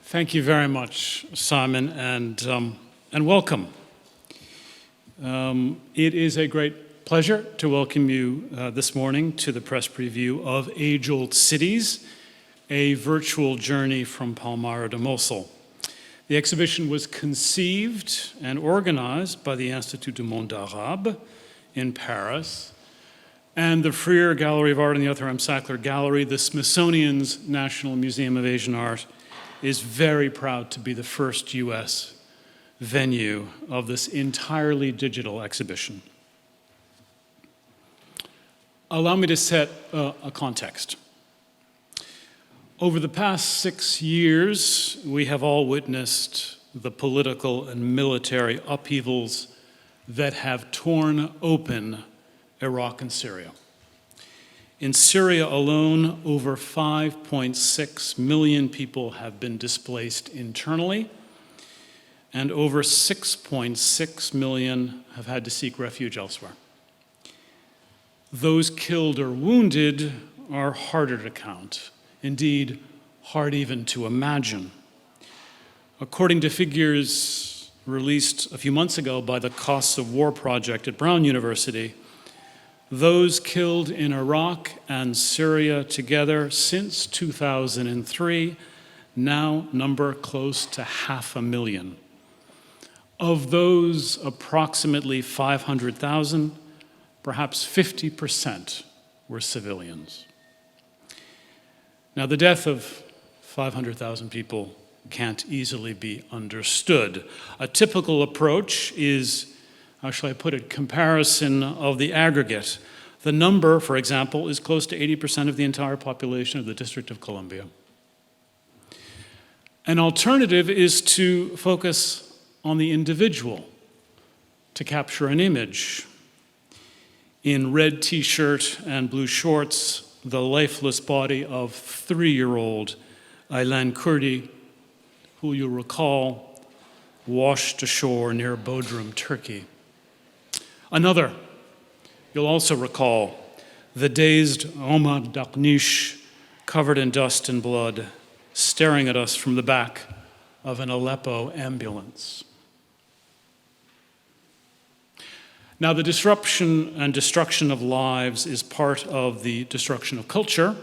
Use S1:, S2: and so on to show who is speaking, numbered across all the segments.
S1: Thank you very much, Simon, and welcome. It is a great pleasure to welcome you this morning to the press preview of Age-Old Cities, a virtual journey from Palmyra to Mosul. The exhibition was conceived and organized by the Institut du Monde Arabe in Paris, and the Freer Gallery of Art and the Othram Sackler Gallery, the Smithsonian's National Museum of Asian Art, is very proud to be the first U.S. venue of this entirely digital exhibition. Allow me to set a context. Over the past 6 years, we have all witnessed the political and military upheavals that have torn open Iraq and Syria. In Syria alone, over 5.6 million people have been displaced internally, and over 6.6 million have had to seek refuge elsewhere. Those killed or wounded are harder to count, indeed, hard even to imagine. According to figures released a few months ago by the Costs of War Project at Brown University, those killed in Iraq and Syria together since 2003 now number close to 500,000. Of those approximately 500,000, perhaps 50% were civilians. Now, the death of 500,000 people can't easily be understood. A typical approach is, how shall I put it, comparison of the aggregate. The number, for example, is close to 80% of the entire population of the District of Columbia. An alternative is to focus on the individual, to capture an image. In red t-shirt and blue shorts, the lifeless body of 3-year-old Aylan Kurdi, who you'll recall washed ashore near Bodrum, Turkey. Another, you'll also recall, the dazed Omar Dakhnish, covered in dust and blood, staring at us from the back of an Aleppo ambulance. Now, the disruption and destruction of lives is part of the destruction of culture,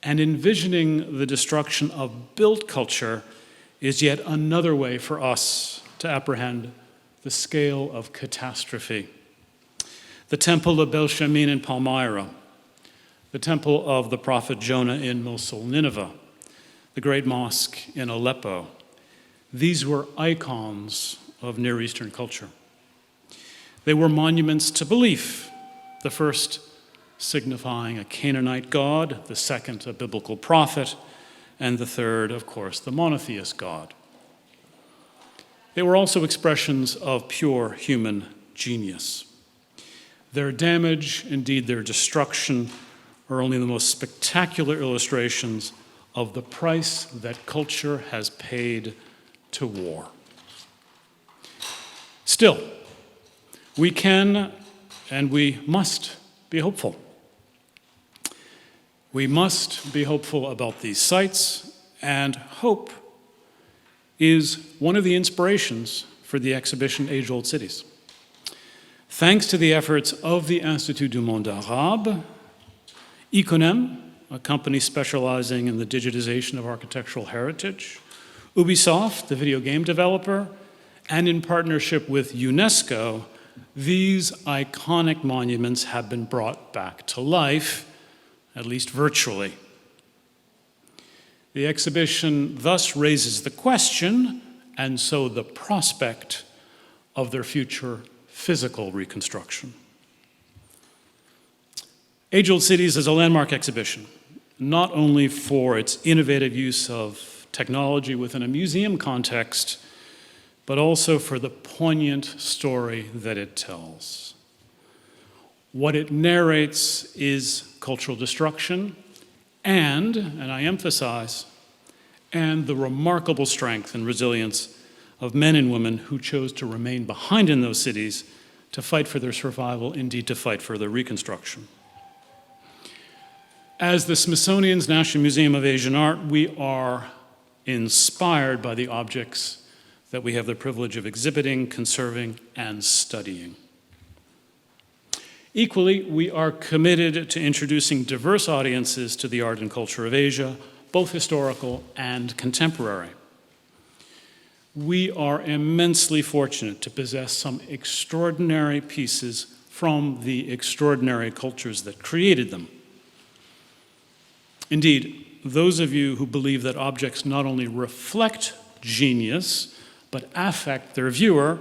S1: and envisioning the destruction of built culture is yet another way for us to apprehend the scale of catastrophe. The Temple of Bel-Shamin in Palmyra, the Temple of the Prophet Jonah in Mosul, Nineveh, the Great Mosque in Aleppo, these were icons of Near Eastern culture. They were monuments to belief, the first signifying a Canaanite god, the second a biblical prophet, and the third, of course, the monotheist God. They were also expressions of pure human genius. Their damage, indeed their destruction, are only the most spectacular illustrations of the price that culture has paid to war. Still, we can and we must be hopeful. We must be hopeful about these sites, and hope is one of the inspirations for the exhibition Age-Old Cities. Thanks to the efforts of the Institut du Monde Arabe, Iconem, a company specializing in the digitization of architectural heritage, Ubisoft, the video game developer, and in partnership with UNESCO, these iconic monuments have been brought back to life, at least virtually. The exhibition thus raises the question, and so the prospect, of their future physical reconstruction. Age-Old Cities is a landmark exhibition, not only for its innovative use of technology within a museum context, but also for the poignant story that it tells. What it narrates is cultural destruction and I emphasize, and the remarkable strength and resilience of men and women who chose to remain behind in those cities to fight for their survival, indeed to fight for their reconstruction. As the Smithsonian's National Museum of Asian Art, we are inspired by the objects that we have the privilege of exhibiting, conserving, and studying. Equally, we are committed to introducing diverse audiences to the art and culture of Asia, both historical and contemporary. We are immensely fortunate to possess some extraordinary pieces from the extraordinary cultures that created them. Indeed, those of you who believe that objects not only reflect genius, but affect their viewer,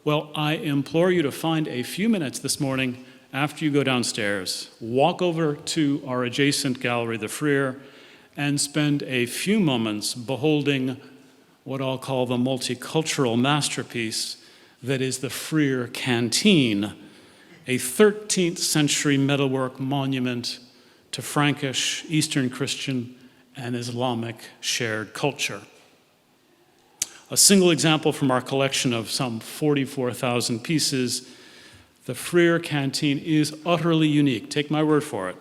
S1: well, I implore you to find a few minutes this morning after you go downstairs, walk over to our adjacent gallery, the Freer, and spend a few moments beholding what I'll call the multicultural masterpiece that is the Freer Canteen, a 13th century metalwork monument to Frankish, Eastern Christian, and Islamic shared culture. A single example from our collection of some 44,000 pieces, the Freer Canteen is utterly unique. Take my word for it.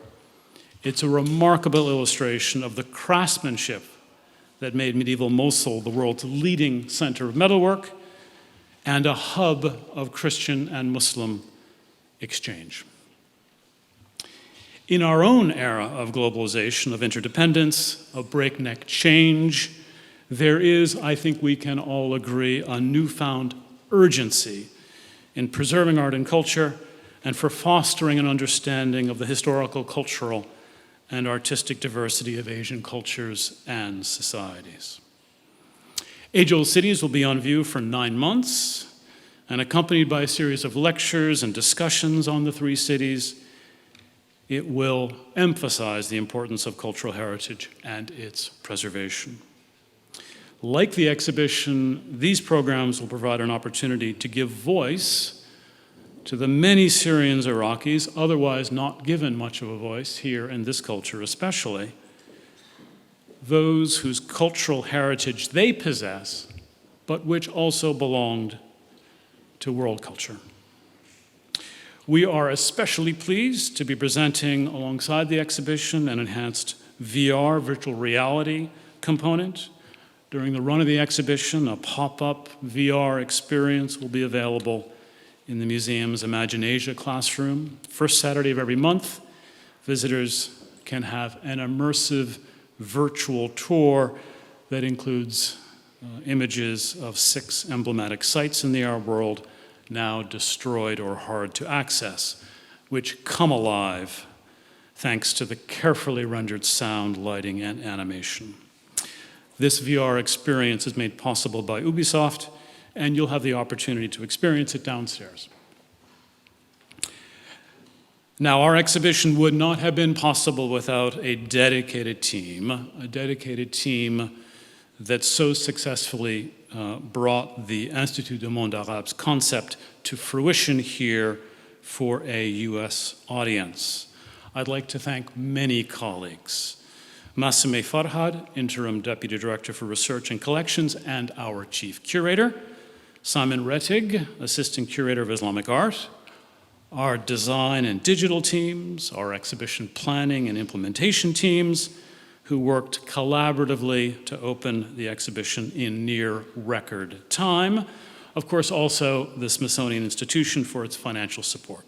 S1: It's a remarkable illustration of the craftsmanship that made medieval Mosul the world's leading center of metalwork and a hub of Christian and Muslim exchange. In our own era of globalization, of interdependence, of breakneck change, there is, I think we can all agree, a newfound urgency in preserving art and culture and for fostering an understanding of the historical, cultural, and artistic diversity of Asian cultures and societies. Age-Old Cities will be on view for 9 months and accompanied by a series of lectures and discussions on the 3 cities. It will emphasize the importance of cultural heritage and its preservation. Like the exhibition, these programs will provide an opportunity to give voice to the many Syrians, Iraqis, otherwise not given much of a voice here in this culture especially, those whose cultural heritage they possess, but which also belonged to world culture. We are especially pleased to be presenting alongside the exhibition an enhanced VR, virtual reality component. During the run of the exhibition, a pop-up VR experience will be available in the museum's Imaginasia classroom. First Saturday of every month, visitors can have an immersive virtual tour that includes images of 6 emblematic sites in the art world now destroyed or hard to access, which come alive thanks to the carefully rendered sound, lighting, and animation. This VR experience is made possible by Ubisoft, and you'll have the opportunity to experience it downstairs. Now, our exhibition would not have been possible without a dedicated team that so successfully brought the Institut du Monde Arabe's concept to fruition here for a US audience. I'd like to thank many colleagues. Massime Farhad, Interim Deputy Director for Research and Collections and our Chief Curator, Simon Rettig, Assistant Curator of Islamic Art, our design and digital teams, our exhibition planning and implementation teams, who worked collaboratively to open the exhibition in near record time. Of course, also the Smithsonian Institution for its financial support.